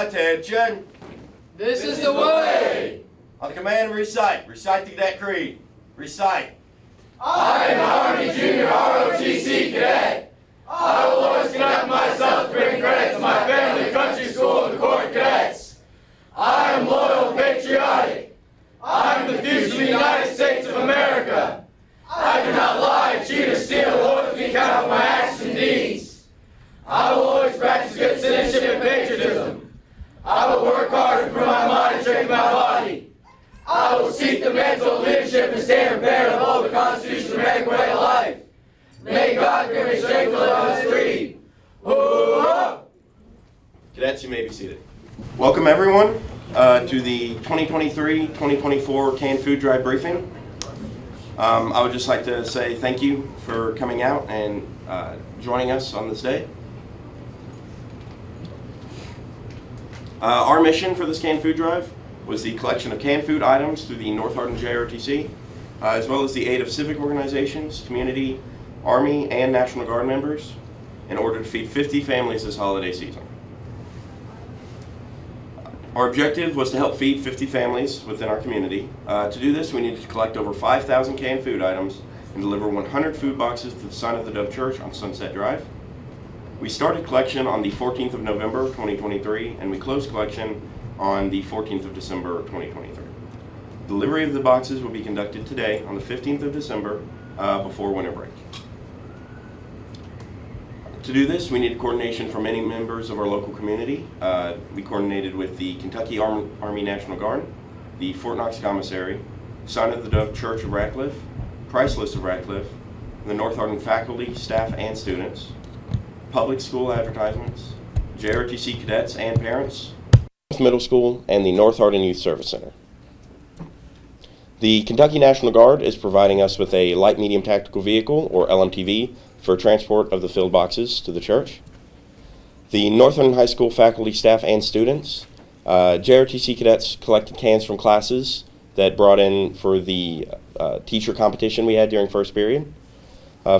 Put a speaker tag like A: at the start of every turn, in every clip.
A: Attention!
B: This is the way!
A: On the command of recite. Recite the cadet creed. Recite.
B: I am Army Junior ROTC cadet. I will always conduct myself to bring credit to my family, country, school, and the Corps of Cadets. I am loyal and patriotic. I am the future of the United States of America. I do not lie, cheat, or steal, or to be counted for my actions and deeds. I will always practice good citizenship and patriotism. I will work hard to improve my mind and strengthen my body. I will seek the mental leadership and stand prepared to uphold the Constitution and American way of life. May God give me strength to live on this creed. Hoorah!
A: Cadets, you may be seated. Welcome everyone to the 2023-2024 Canned Food Drive briefing. I would just like to say thank you for coming out and joining us on this day. Our mission for this Canned Food Drive was the collection of canned food items through the North Hardin JROTC, as well as the aid of civic organizations, community, Army, and National Guard members in order to feed 50 families this holiday season. Our objective was to help feed 50 families within our community. To do this, we needed to collect over 5,000 canned food items and deliver 100 food boxes to the Son of the Dove Church on Sunset Drive. We started collection on the 14th of November 2023, and we closed collection on the 14th of December 2023. Delivery of the boxes will be conducted today on the 15th of December before winter break. To do this, we need coordination from many members of our local community. We coordinated with the Kentucky Army National Guard, the Fort Knox Commissary, Son of the Dove Church of Ratcliffe, Priceless of Ratcliffe, the North Hardin faculty, staff, and students, public school advertisements, JROTC cadets and parents, Middle School, and the North Hardin Youth Service Center. The Kentucky National Guard is providing us with a light medium tactical vehicle, or LMTV, for transport of the filled boxes to the church. The North Hardin High School faculty, staff, and students, JROTC cadets collected cans from classes that brought in for the teacher competition we had during first period.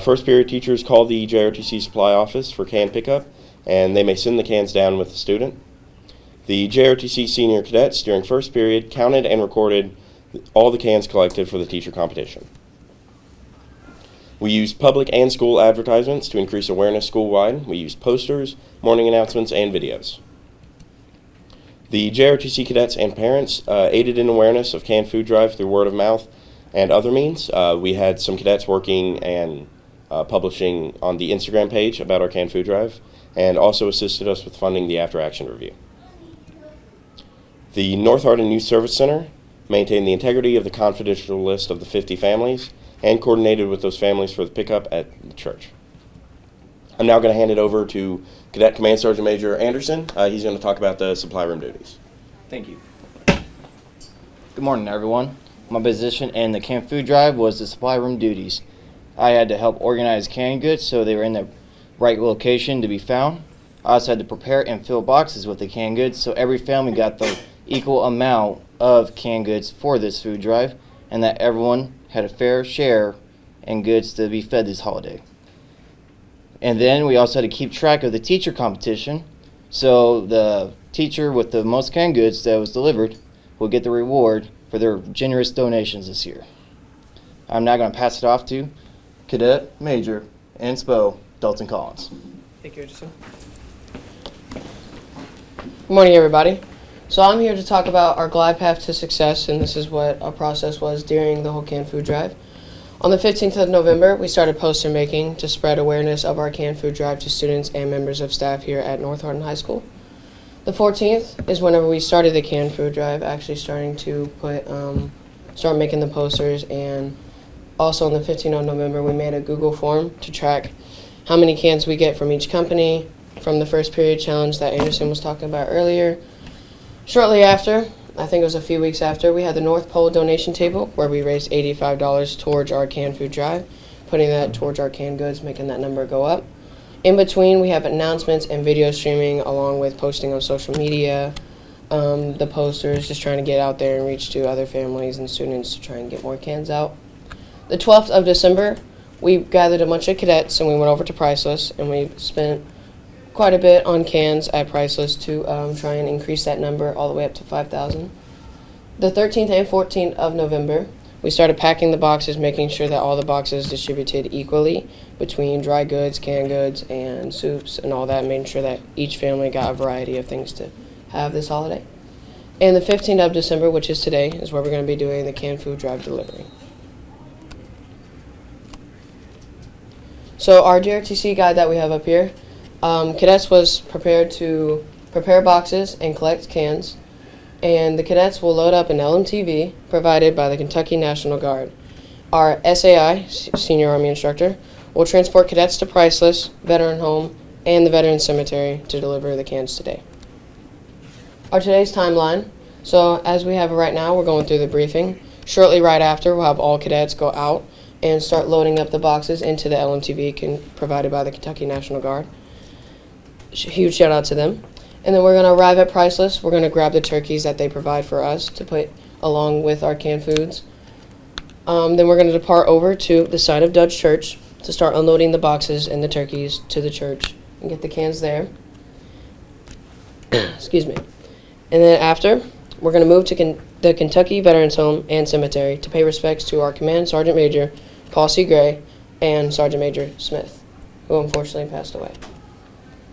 A: First period teachers called the JROTC supply office for can pickup, and they may send the cans down with the student. The JROTC senior cadets during first period counted and recorded all the cans collected for the teacher competition. We used public and school advertisements to increase awareness school-wide. We used posters, morning announcements, and videos. The JROTC cadets and parents aided in awareness of Canned Food Drive through word of mouth and other means. We had some cadets working and publishing on the Instagram page about our Canned Food Drive, and also assisted us with funding the after-action review. The North Hardin Youth Service Center maintained the integrity of the confidential list of the 50 families and coordinated with those families for the pickup at the church. I'm now going to hand it over to Cadet Command Sergeant Major Anderson. He's going to talk about the supply room duties.
C: Thank you. Good morning, everyone. My position in the Canned Food Drive was the supply room duties. I had to help organize canned goods so they were in the right location to be found. I also had to prepare and fill boxes with the canned goods so every family got the equal amount of canned goods for this food drive, and that everyone had a fair share in goods to be fed this holiday. And then we also had to keep track of the teacher competition, so the teacher with the most canned goods that was delivered will get the reward for their generous donations this year. I'm now going to pass it off to Cadet Major Inspo Dalton Collins.
D: Thank you, Richardson. Good morning, everybody. So I'm here to talk about our glide path to success, and this is what our process was during the whole canned food drive. On the 15th of November, we started poster making to spread awareness of our canned food drive to students and members of staff here at North Hardin High School. The 14th is whenever we started the canned food drive, actually starting to start making the posters, and also on the 15th of November, we made a Google form to track how many cans we get from each company from the first period challenge that Anderson was talking about earlier. Shortly after, I think it was a few weeks after, we had the North Pole donation table where we raised $85 towards our canned food drive, putting that towards our canned goods, making that number go up. In between, we have announcements and video streaming along with posting on social media, the posters, just trying to get out there and reach to other families and students to try and get more cans out. The 12th of December, we gathered a bunch of cadets and we went over to Priceless, and we spent quite a bit on cans at Priceless to try and increase that number all the way up to 5,000. The 13th and 14th of November, we started packing the boxes, making sure that all the boxes distributed equally between dry goods, canned goods, and soups and all that, making sure that each family got a variety of things to have this holiday. And the 15th of December, which is today, is where we're going to be doing the canned food drive delivery. So our JROTC guide that we have up here, cadets was prepared to prepare boxes and collect cans, and the cadets will load up an LMTV provided by the Kentucky National Guard. Our SAI, Senior Army Instructor, will transport cadets to Priceless, Veteran Home, and the Veteran Cemetery to deliver the cans today. Our today's timeline, so as we have it right now, we're going through the briefing. Shortly right after, we'll have all cadets go out and start loading up the boxes into the LMTV provided by the Kentucky National Guard. Huge shout out to them. And then we're going to arrive at Priceless. We're going to grab the turkeys that they provide for us to put along with our canned foods. Then we're going to depart over to the side of Dutch Church to start unloading the boxes and the turkeys to the church and get the cans there. Excuse me. And then after, we're going to move to the Kentucky Veterans Home and Cemetery to pay respects to our Command Sergeant Major Paul C. Gray and Sergeant Major Smith, who unfortunately passed away.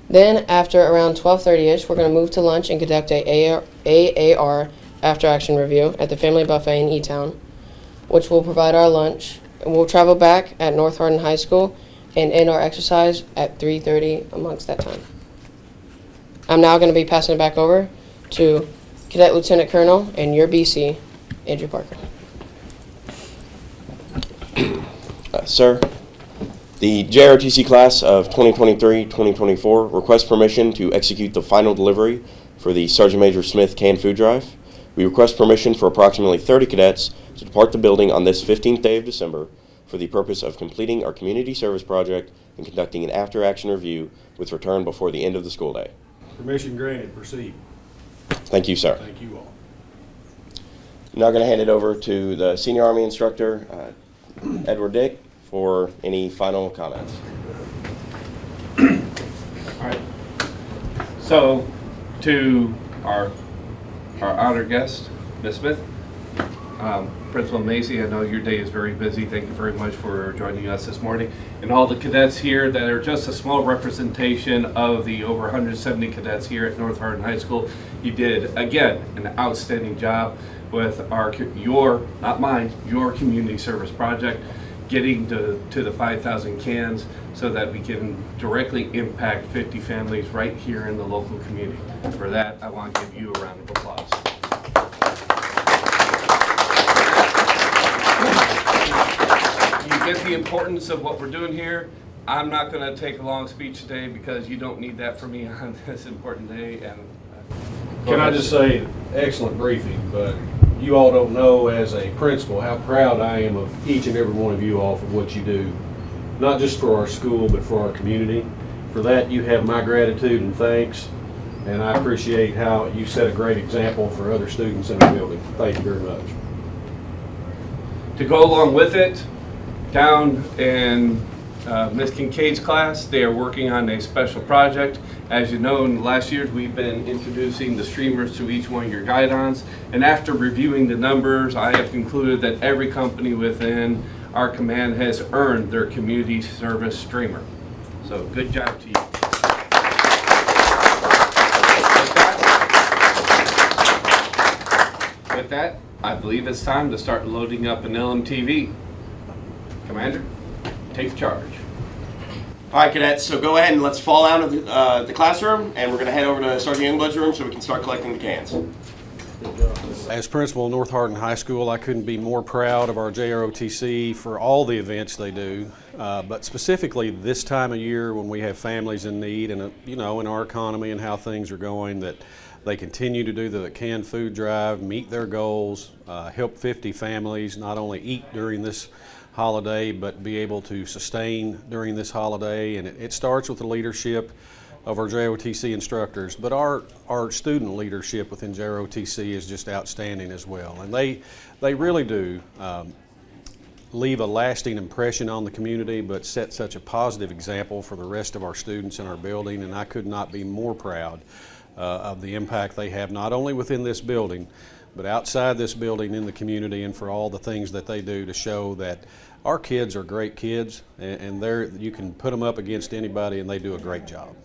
D: Then, after around 12:30ish, we're going to move to lunch and conduct a AAR after-action review at the Family Buffet in E-Town, which will provide our lunch. And we'll travel back at North Hardin High School and end our exercise at 3:30 amongst that time. I'm now going to be passing it back over to Cadet Lieutenant Colonel and your BC, Andrew Parker.
A: Sir, the JROTC class of 2023-2024 requests permission to execute the final delivery for the Sergeant Major Smith canned food drive. We request permission for approximately 30 cadets to depart the building on this 15th day of December for the purpose of completing our community service project and conducting an after-action review with return before the end of the school day.
E: Permission granted. Proceed.
A: Thank you, sir.
E: Thank you all.
A: I'm now going to hand it over to the Senior Army Instructor, Edward Dick, for any final comments.
F: All right. So, to our honored guest, Ms. Smith, Principal Macy, I know your day is very busy. Thank you very much for joining us this morning. And all the cadets here that are just a small representation of the over 170 cadets here at North Hardin High School. You did, again, an outstanding job with your community service project, getting to the 5,000 cans so that we can directly impact 50 families right here in the local community. For that, I want to give you a round of applause. You get the importance of what we're doing here. I'm not going to take a long speech today because you don't need that from me on this important day. And
E: Can I just say, excellent briefing, but you all don't know as a principal how proud I am of each and every one of you all for what you do, not just for our school, but for our community. For that, you have my gratitude and thanks, and I appreciate how you set a great example for other students in our building. Thank you very much.
F: to go along with it, down in Ms. Kincaid's class, they are working on a special project. As you know, in the last years, we've been introducing the streamers to each one of your guidons. And after reviewing the numbers, I have concluded that every company within our command has earned their community service streamer. So good job to you. With that, I believe it's time to start loading up an LMTV. Commander, take charge.
A: All right, cadets, so go ahead and let's fall out of the classroom, and we're going to head over to Sergeant Youngblood's room so we can start collecting the cans.
E: As principal of North Hardin High School, I couldn't be more proud of our JROTC for all the events they do, but specifically this time of year when we have families in need and, you know, in our economy and how things are going, that they continue to do the canned food drive, meet their goals, help 50 families not only eat during this holiday, but be able to sustain during this holiday. And it starts with the leadership of our JROTC instructors, but our student leadership within JROTC is just outstanding as well. And they really do leave a lasting impression on the community, but set such a positive example for the rest of our students in our building, and I could not be more proud of the impact they have, not only within this building, but outside this building in the community, and for all the things that they do to show that our kids are great kids, and you can put them up against anybody and they do a great job.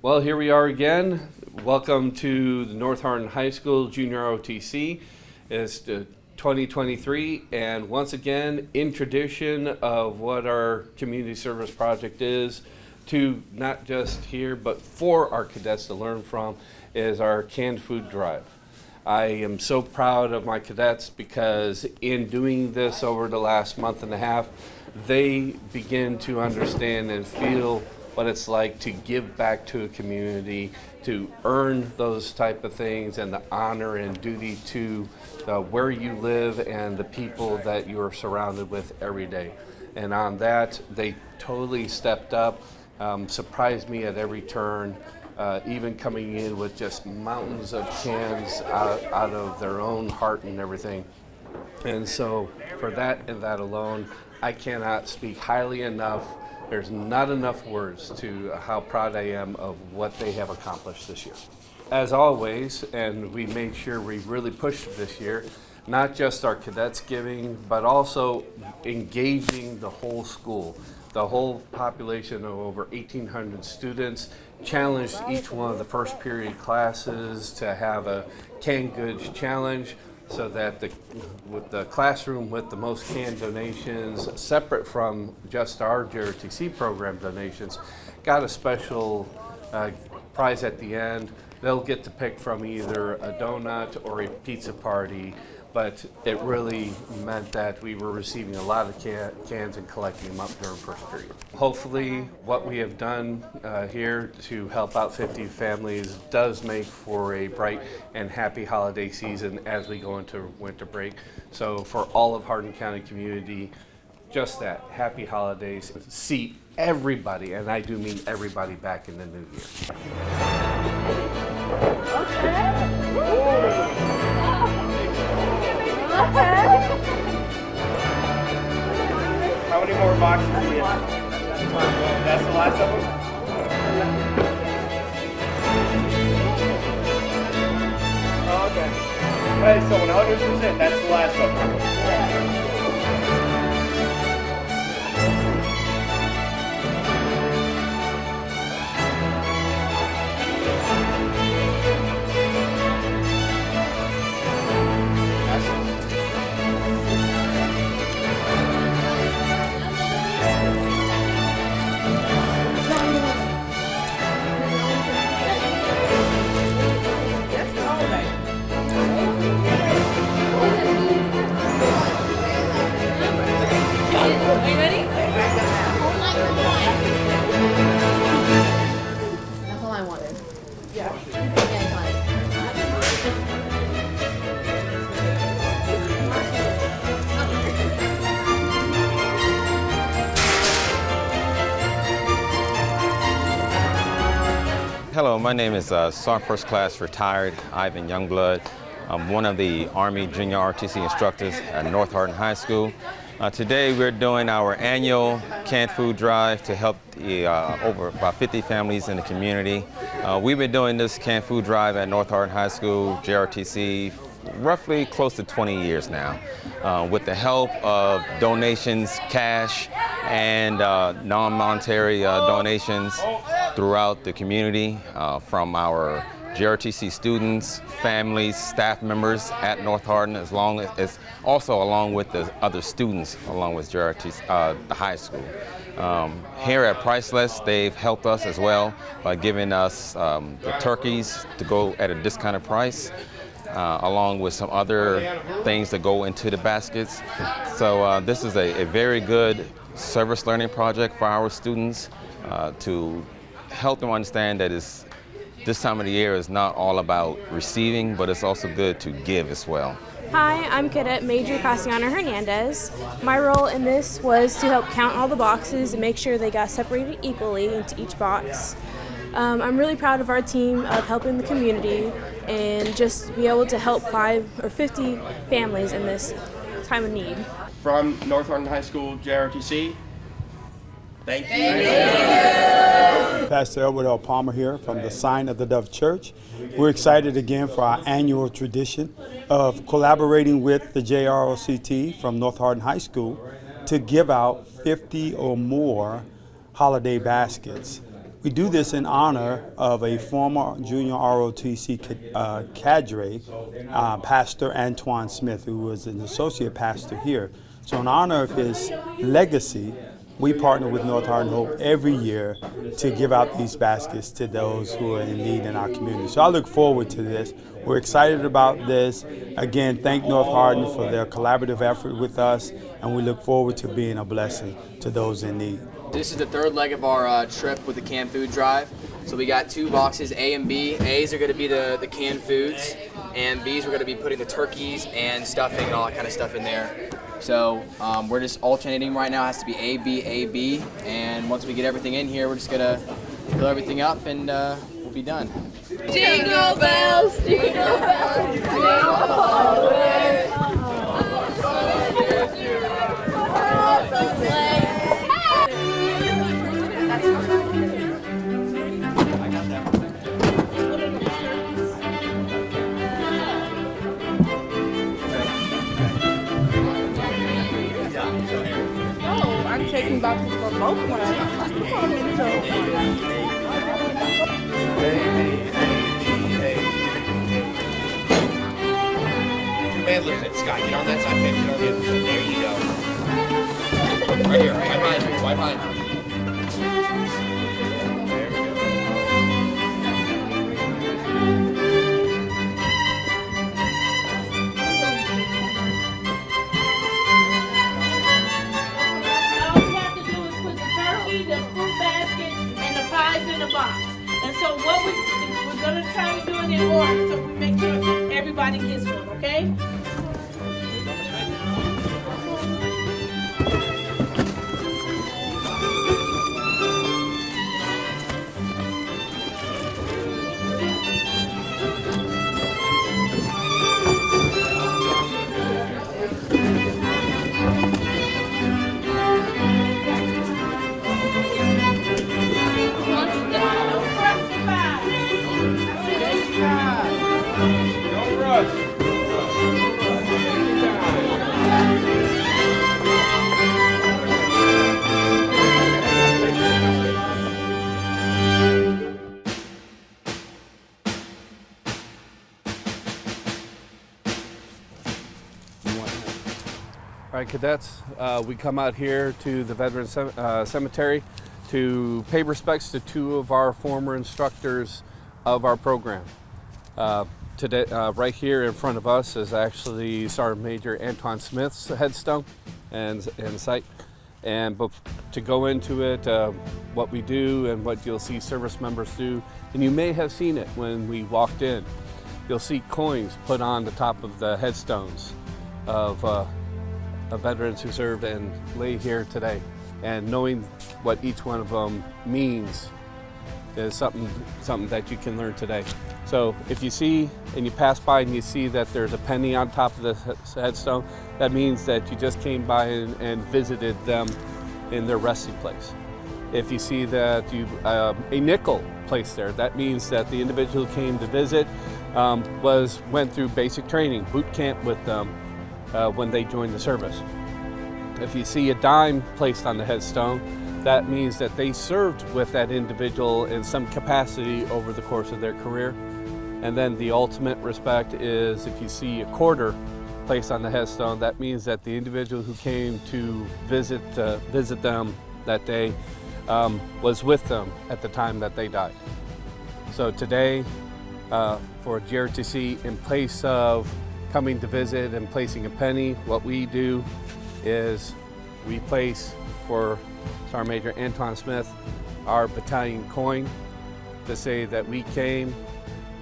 F: Well, here we are again. Welcome to the North Hardin High School Junior ROTC. It's 2023, and once again, in tradition of what our community service project is, to not just here, but for our cadets to learn from, is our canned food drive. I am so proud of my cadets because in doing this over the last month and a half, they begin to understand and feel what it's like to give back to a community, to earn those type of things, and the honor and duty to where you live and the people that you are surrounded with every day. And on that, they totally stepped up, surprised me at every turn, even coming in with just mountains of cans out of their own heart and everything. And so for that and that alone, I cannot speak highly enough. There's not enough words to how proud I am of what they have accomplished this year. As always, and we made sure we really pushed it this year, not just our cadets giving, but also engaging the whole school. The whole population of over 1,800 students challenged each one of the first period classes to have a canned goods challenge, so that with the classroom with the most canned donations, separate from just our JROTC program donations, got a special prize at the end. They'll get to pick from either a donut or a pizza party, but it really meant that we were receiving a lot of cans and collecting them up during first period. Hopefully what we have done here to help out 50 families does make for a bright and happy holiday season as we go into winter break. So for all of Hardin County community, just that, happy holidays. See everybody, and I do mean everybody, back in the new year.
B: How many more boxes do you get? That's the last of them? Oh, okay. Hey, so 100%, that's the last of them.
G: Are you ready?
D: That's all I wanted.
H: Hello, my name is Sergeant First Class Retired Ivan Youngblood. I'm one of the Army Junior ROTC instructors at North Hardin High School. Today we're doing our annual canned food drive to help over about 50 families in the community. We've been doing this canned food drive at North Hardin High School, JROTC, roughly close to 20 years now, with the help of donations, cash, and non-monetary donations throughout the community from our JROTC students, families, staff members at North Hardin, as also along with the other students along with JROTC, the high school. Here at Priceless, they've helped us as well by giving us the turkeys to go at a discounted price, along with some other things that go into the baskets. So this is a very good service learning project for our students to help them understand that this time of the year is not all about receiving, but it's also good to give as well.
G: Hi, I'm Cadet Major Cassiana Hernandez. My role in this was to help count all the boxes and make sure they got separated equally into each box. I'm really proud of our team of helping the community and just be able to help 5 or 50 families in this time of need.
A: from North Hardin High School, JROTC. Thank you.
I: Pastor Edward L. Palmer here from the Sign of the Dove Church. We're excited again for our annual tradition of collaborating with the JROTC from North Hardin High School to give out 50 or more holiday baskets. We do this in honor of a former junior ROTC cadre, Pastor Antoine Smith, who was an associate pastor here. So in honor of his legacy, we partner with North Hardin Hope every year to give out these baskets to those who are in need in our community. So I look forward to this. We're excited about this. Again, thank North Hardin for their collaborative effort with us, and we look forward to being a blessing to those in need.
J: This is the third leg of our trip with the canned food drive. So we got 2 boxes, A and B. A's are going to be the canned foods, and B's we're going to be putting the turkeys and stuffing and all that kind of stuff in there. So we're just alternating right now. It has to be A, B, A, B. And once we get everything in here, we're just going to fill everything up and we'll be done.
B: Jingle bells, jingle bells, jingle all the way.
K: I'm taking boxes for both ones.
A: Two-man lift it, Scott. Get on that side, get on the other side. There you go. Right here, right behind you, right behind you. There we go.
K: All we have to do is put the turkey, the fruit basket, and the pies in the box. And so what we're going to try to do it in order so we make sure everybody gets one, okay?
E: All right, cadets, we come out here to the Veterans Cemetery to pay respects to 2 of our former instructors of our program. Today, right here in front of us is actually Sergeant Major Antoine Smith's headstone and site. And to go into it, what we do and what you'll see service members do, and you may have seen it when we walked in, you'll see coins put on the top of the headstones of veterans who served and lay here today. And knowing what each one of them means is something that you can learn today. So if you see and you pass by and you see that there's a penny on top of the headstone, that means that you just came by and visited them in their resting place. If you see that a nickel placed there, that means that the individual who came to visit went through basic training, boot camp with them when they joined the service. If you see a dime placed on the headstone, that means that they served with that individual in some capacity over the course of their career. And then the ultimate respect is if you see a quarter placed on the headstone, that means that the individual who came to visit them that day was with them at the time that they died. So today, for JROTC, in place of coming to visit and placing a penny, what we do is we place for Sergeant Major Antoine Smith our battalion coin to say that we came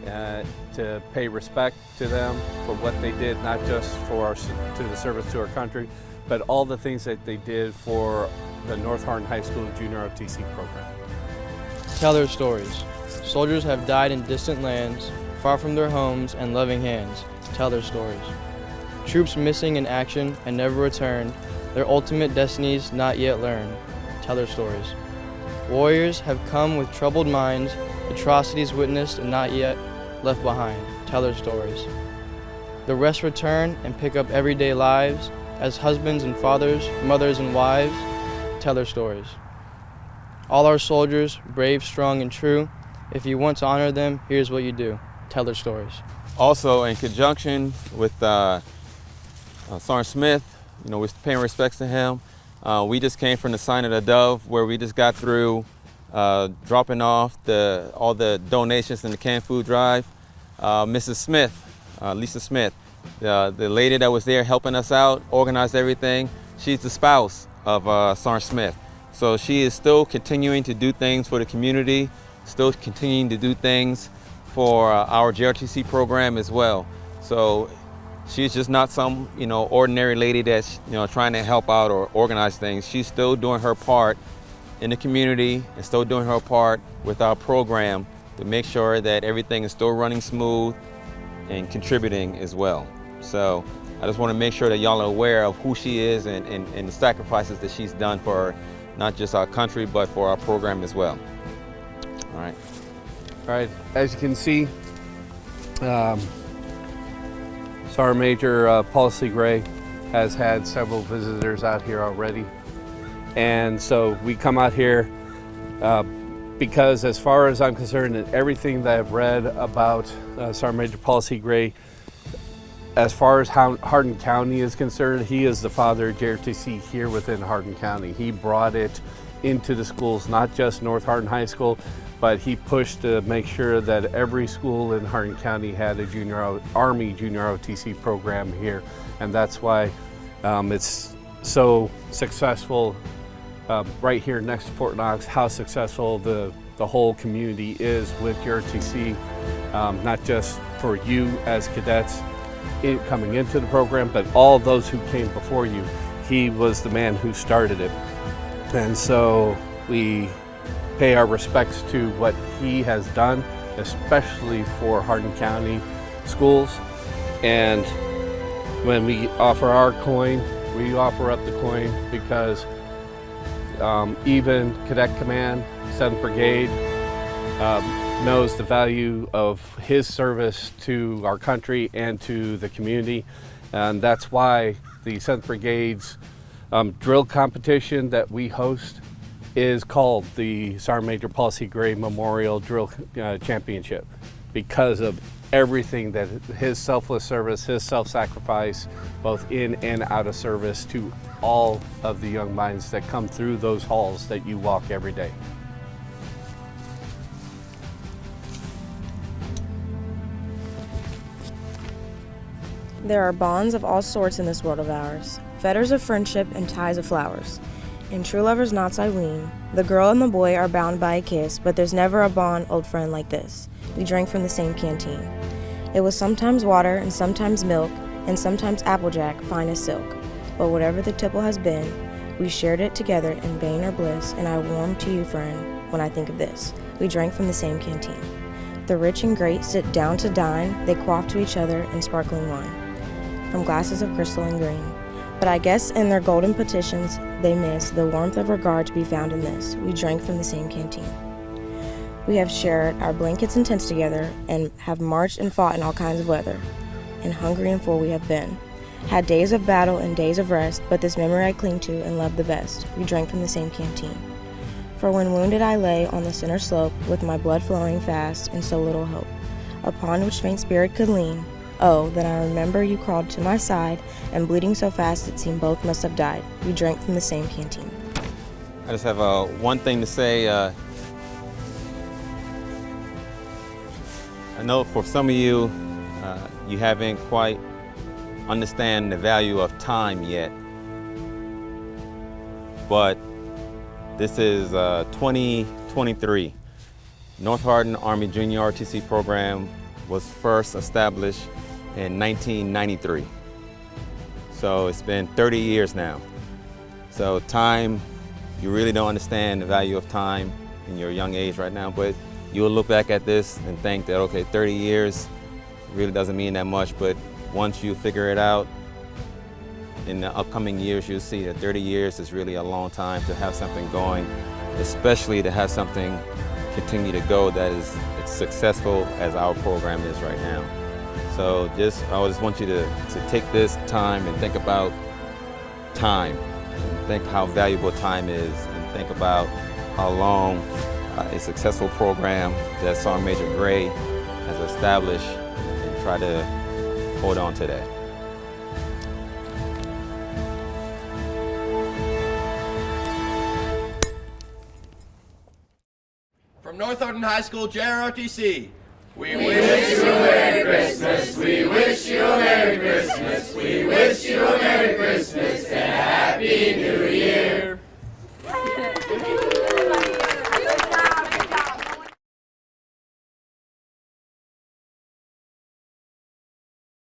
E: to pay respect to them for what they did, not just to the service to our country, but all the things that they did for the North Hardin High School Junior ROTC program.
L: Tell their stories. Soldiers have died in distant lands, far from their homes and loving hands. Tell their stories. Troops missing in action and never returned, their ultimate destinies not yet learned. Tell their stories. Warriors have come with troubled minds, atrocities witnessed and not yet left behind. Tell their stories. The rest return and pick up everyday lives as husbands and fathers, mothers and wives. Tell their stories. All our soldiers, brave, strong, and true. If you want to honor them, here's what you do. Tell their stories.
H: Also, in conjunction with Sergeant Smith, we're paying respects to him. We just came from the Sign of the Dove, where we just got through dropping off all the donations in the canned food drive. Mrs. Smith, Lisa Smith, the lady that was there helping us out, organized everything. She's the spouse of Sergeant Smith. So she is still continuing to do things for the community, still continuing to do things for our JROTC program as well. So she's just not some, ordinary lady that's, trying to help out or organize things. She's still doing her part in the community and still doing her part with our program to make sure that everything is still running smooth and contributing as well. So I just want to make sure that y'all are aware of who she is and the sacrifices that she's done for not just our country, but for our program as well. All right.
F: All right, as you can see, Sergeant Major Paul C. Gray has had several visitors out here already. And so we come out here because, as far as I'm concerned, and everything that I've read about Sergeant Major Paul C. Gray, as far as how Hardin County is concerned, he is the father of JROTC here within Hardin County. He brought it into the schools, not just North Hardin High School, but he pushed to make sure that every school in Hardin County had a Army Junior ROTC program here. And that's why it's so successful right here next to Fort Knox, how successful the whole community is with JROTC, not just for you as cadets coming into the program, but all those who came before you. He was the man who started it. And so we pay our respects to what he has done, especially for Hardin County schools. And when we offer our coin, we offer up the coin because even Cadet Command, 7th Brigade, knows the value of his service to our country and to the community. And that's why the 7th Brigade's drill competition that we host is called the Sergeant Major Paul C. Gray Memorial Drill Championship, because of everything that his selfless service, his self-sacrifice, both in and out of service, to all of the young minds that come through those halls that you walk every day.
M: There are bonds of all sorts in this world of ours, fetters of friendship and ties of flowers. In true lovers' knots I ween, the girl and the boy are bound by a kiss, but there's never a bond, old friend, like this. We drank from the same canteen. It was sometimes water and sometimes milk and sometimes applejack, fine as silk. But whatever the tipple has been, we shared it together in bane or bliss, and I warm to you, friend, when I think of this. We drank from the same canteen. The rich and great sit down to dine, they quaff to each other in sparkling wine, from glasses of crystal and green. But I guess in their golden petitions they miss the warmth of regard to be found in this. We drank from the same canteen. We have shared our blankets and tents together, and have marched and fought in all kinds of weather. And hungry and full we have been. Had days of battle and days of rest, but this memory I cling to and love the best. We drank from the same canteen. For when wounded I lay on the center slope, with my blood flowing fast and so little hope, upon which faint spirit could lean, oh, then I remember you crawled to my side, and bleeding so fast it seemed both must have died. We drank from the same canteen.
H: I just have one thing to say. I know for some of you, you haven't quite understand the value of time yet, but this is 2023. North Hardin Army Junior ROTC program was first established in 1993. So it's been 30 years now. So time, you really don't understand the value of time in your young age right now, but you'll look back at this and think that, okay, 30 years really doesn't mean that much, but once you figure it out in the upcoming years, you'll see that 30 years is really a long time to have something going, especially to have something continue to go that is as successful as our program is right now. So I just want you to take this time and think about time, and think how valuable time is, and think about how long a successful program that Sergeant Major Gray has established, and try to hold on to that.
B: From North Hardin High School, JROTC. We wish you a Merry Christmas. We wish you a Merry Christmas. We wish you a Merry Christmas and a Happy New Year.